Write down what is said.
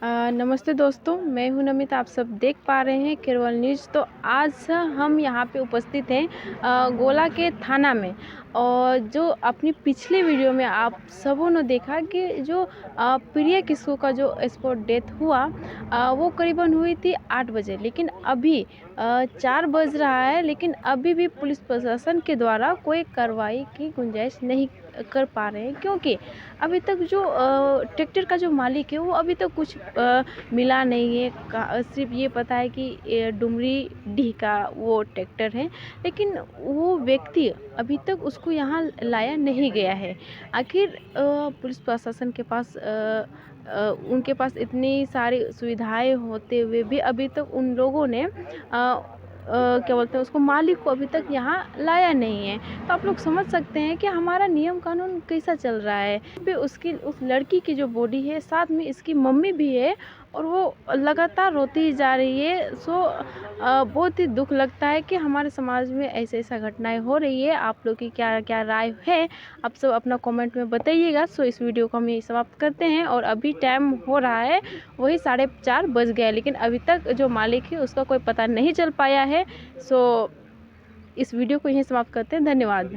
नमस्ते दोस्तों, मैं हूं नमिता। आप सब देख पा रहे हैं केरवल न्यूज़। तो आज हम यहां पे उपस्थित हैं गोला के थाना में। और जो अपनी पिछली वीडियो में आप सबों ने देखा कि जो प्रिया किस्कू का जो स्पॉट डेथ हुआ, वो करीबन हुई थी 8 बजे। लेकिन अभी 4 बज रहा है, लेकिन अभी भी पुलिस प्रशासन के द्वारा कोई कार्रवाई की गुंजाइश नहीं कर पा रहे हैं, क्योंकि अभी तक जो ट्रैक्टर का जो मालिक है वो अभी तक कुछ मिला नहीं है। सिर्फ ये पता है कि डुमरी डीह का वो ट्रैक्टर है, लेकिन वो व्यक्ति अभी तक उसको यहाँ लाया नहीं गया है। आखिर पुलिस प्रशासन के पास उनके पास इतनी सारी सुविधाएं होते हुए भी अभी तक उन लोगों ने क्या बोलते हैं उसको, मालिक को अभी तक यहाँ लाया नहीं है। तो आप लोग समझ सकते हैं कि हमारा नियम कानून कैसा चल रहा है। पे उसकी उस लड़की की जो बॉडी है, साथ में इसकी मम्मी भी है, और वो लगातार रोती ही जा रही है। बहुत ही दुख लगता है कि हमारे समाज में ऐसे ऐसा घटनाएं हो रही है। आप लोग की क्या क्या राय है, आप सब अपना कमेंट में बताइएगा। इस वीडियो को हम यही समाप्त करते हैं। और अभी टाइम हो रहा है वही 4:30 बज गया, लेकिन अभी तक जो मालिक है उसका कोई पता नहीं चल पाया है। इस वीडियो को यहीं समाप्त करते हैं। धन्यवाद।